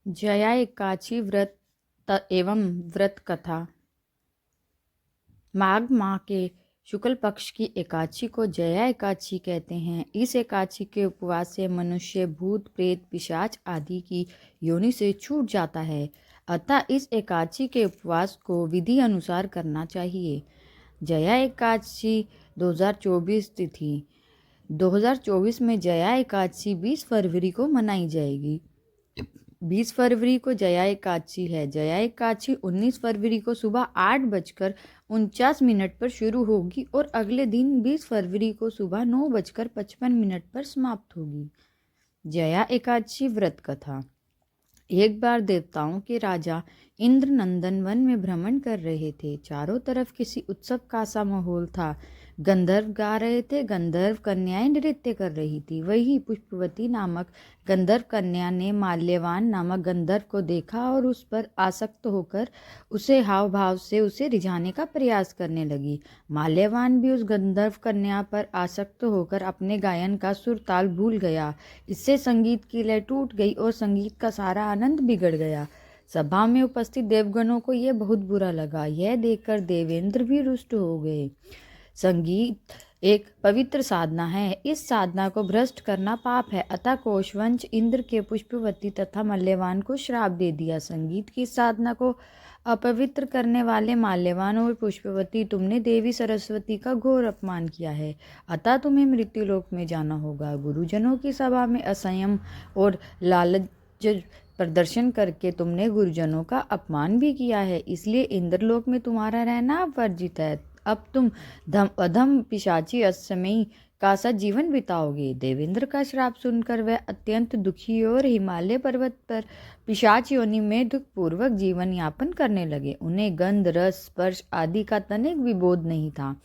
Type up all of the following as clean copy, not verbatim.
जया एकादशी व्रत एवं व्रत कथा। माघ माह के शुक्ल पक्ष की एकादशी को जया एकादशी कहते हैं। इस एकादशी के उपवास से मनुष्य भूत प्रेत पिशाच आदि की योनि से छूट जाता है। अतः इस एकादशी के उपवास को विधि अनुसार करना चाहिए। जया एकादशी 2024 तिथि 2024 में जया एकादशी 20 फरवरी को मनाई जाएगी। 20 फरवरी को जया एकादशी है। जया एकादशी 19 फरवरी को सुबह 8:49 पर शुरू होगी और अगले दिन 20 फरवरी को सुबह 9:55 पर समाप्त होगी। जया एकादशी व्रत कथा। एक बार देवताओं के राजा इंद्र नंदन वन में भ्रमण कर रहे थे। चारों तरफ किसी उत्सव का सा माहौल था। गंधर्व गा रहे थे, गंधर्व कन्याएं नृत्य कर रही थी। वही पुष्पवती नामक गंधर्व कन्या ने माल्यवान नामक गंधर्व को देखा और उस पर आसक्त होकर उसे हाव भाव से उसे रिझाने का प्रयास करने लगी। माल्यवान भी उस गंधर्व कन्या पर आसक्त होकर अपने गायन का सुर ताल भूल गया। इससे संगीत की लय टूट गई और संगीत का सारा आनंद बिगड़ गया। सभा में उपस्थित देवगणों को यह बहुत बुरा लगा। यह देखकर देवेंद्र भी रुष्ट हो गए। संगीत एक पवित्र साधना है। इस साधना को भ्रष्ट करना पाप है। अतः कोशवंश इंद्र के पुष्पवती तथा मल्यवान को श्राप दे दिया। संगीत की साधना को अपवित्र करने वाले माल्यवान और पुष्पवती, तुमने देवी सरस्वती का घोर अपमान किया है। अतः तुम्हें मृत्युलोक में जाना होगा। गुरुजनों की सभा में असंयम और लालच प्रदर्शन करके तुमने गुरुजनों का अपमान भी किया है। इसलिए इंद्रलोक में तुम्हारा रहना वर्जित है। अब तुम अधम पिशाची असमयी का सा जीवन बिताओगे। देवेंद्र का श्राप सुनकर वह अत्यंत दुखी और हिमालय पर्वत पर पिशाच योनि में दुखपूर्वक जीवन यापन करने लगे। उन्हें गंध रस स्पर्श आदि का तनिक भी बोध नहीं था।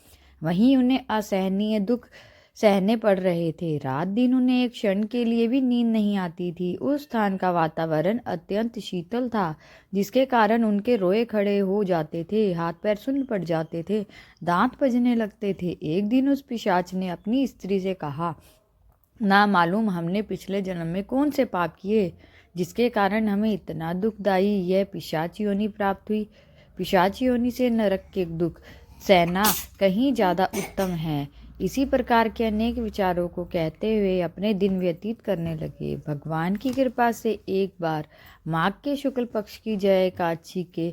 वहीं उन्हें असहनीय दुख सहने पड़ रहे थे। रात दिन उन्हें एक क्षण के लिए भी नींद नहीं आती थी। उस स्थान का वातावरण अत्यंत शीतल था, जिसके कारण उनके रोए खड़े हो जाते थे, हाथ पैर सुन्न पड़ जाते थे, दांत बजने लगते थे। एक दिन उस पिशाच ने अपनी स्त्री से कहा, ना मालूम हमने पिछले जन्म में कौन से पाप किए जिसके कारण हमें इतना दुखदायी यह पिशाच योनि प्राप्त हुई। पिशाच योनि से नरक के दुख सहना कहीं ज़्यादा उत्तम है। इसी प्रकार के अनेक विचारों को कहते हुए अपने दिन व्यतीत करने लगे। भगवान की कृपा से एक बार माघ के शुक्ल पक्ष की जया एकादशी के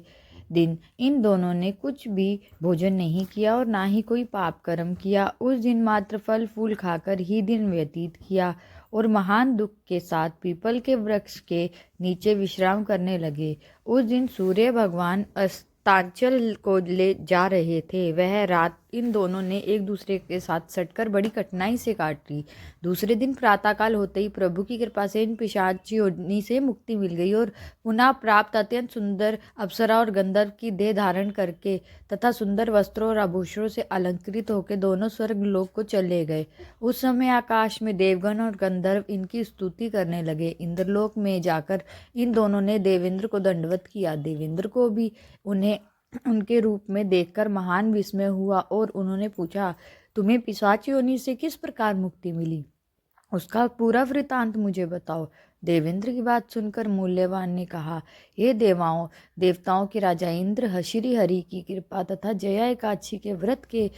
दिन इन दोनों ने कुछ भी भोजन नहीं किया और ना ही कोई पाप कर्म किया। उस दिन मात्र फल फूल खाकर ही दिन व्यतीत किया और महान दुख के साथ पीपल के वृक्ष के नीचे विश्राम करने लगे। उस दिन सूर्य भगवान अस्तांचल को ले जा रहे थे। वह रात इन दोनों ने एक दूसरे के साथ सटकर बड़ी कठिनाई से काट ली। दूसरे दिन प्रातःकाल होते ही प्रभु की कृपा से इन पिशाच योनि से मुक्ति मिल गई और पुनः प्राप्त अत्यंत सुंदर अप्सरा और गंधर्व की देह धारण करके तथा सुंदर वस्त्रों और आभूषणों से अलंकृत होकर दोनों स्वर्ग लोक को चले गए। उस समय आकाश में देवगण और गंधर्व इनकी स्तुति करने लगे। इंद्रलोक में जाकर इन दोनों ने देवेंद्र को दंडवत किया। देवेंद्र को भी उन्हें उनके रूप में देखकर महान विस्मय हुआ और उन्होंने पूछा, तुम्हें पिशाच योनि से किस प्रकार मुक्ति मिली? उसका पूरा वृतांत मुझे बताओ। देवेंद्र की बात सुनकर मूल्यवान ने कहा, हे देवताओं के राजा इंद्र, श्री हरि की कृपा तथा जया एकादशी के व्रत के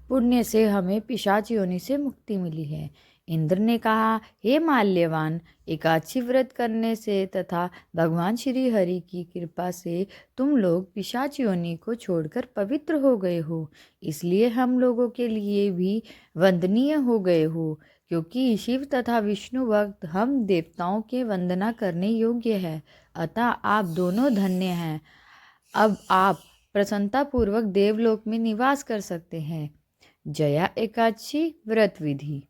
पुण्य से हमें पिशाच योनि से मुक्ति मिली है। इंद्र ने कहा, हे माल्यवान, एकादशी व्रत करने से तथा भगवान श्री हरि की कृपा से तुम लोग पिशाच योनि को छोड़कर पवित्र हो गए हो। इसलिए हम लोगों के लिए भी वंदनीय हो गए हो, क्योंकि शिव तथा विष्णु भक्त हम देवताओं के वंदना करने योग्य है। अतः आप दोनों धन्य हैं। अब आप प्रसन्नता पूर्वक देवलोक में निवास कर सकते हैं। जया एकादशी व्रत विधि।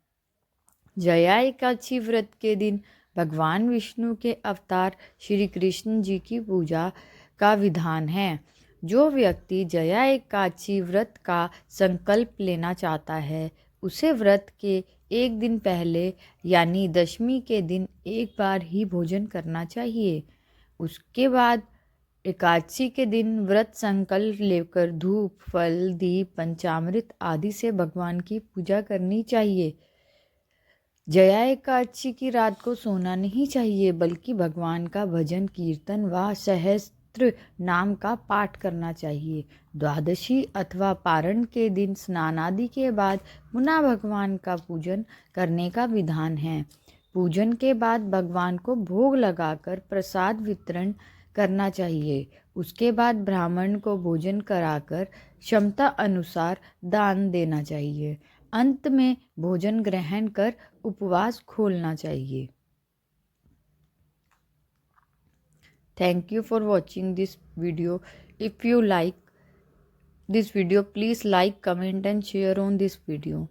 जया एकादशी व्रत के दिन भगवान विष्णु के अवतार श्री कृष्ण जी की पूजा का विधान है। जो व्यक्ति जया एकादशी व्रत का संकल्प लेना चाहता है, उसे व्रत के एक दिन पहले यानी दशमी के दिन एक बार ही भोजन करना चाहिए। उसके बाद एकादशी के दिन व्रत संकल्प लेकर धूप फल दीप पंचामृत आदि से भगवान की पूजा करनी चाहिए। जया एकादशी की रात को सोना नहीं चाहिए, बल्कि भगवान का भजन कीर्तन व सहस्त्र नाम का पाठ करना चाहिए। द्वादशी अथवा पारण के दिन स्नान आदि के बाद पुनः भगवान का पूजन करने का विधान है। पूजन के बाद भगवान को भोग लगाकर प्रसाद वितरण करना चाहिए। उसके बाद ब्राह्मण को भोजन कराकर क्षमता अनुसार दान देना चाहिए। अंत में भोजन ग्रहण कर उपवास खोलना चाहिए। Thank you for watching this video. If you like this video, please like, comment and share on this video.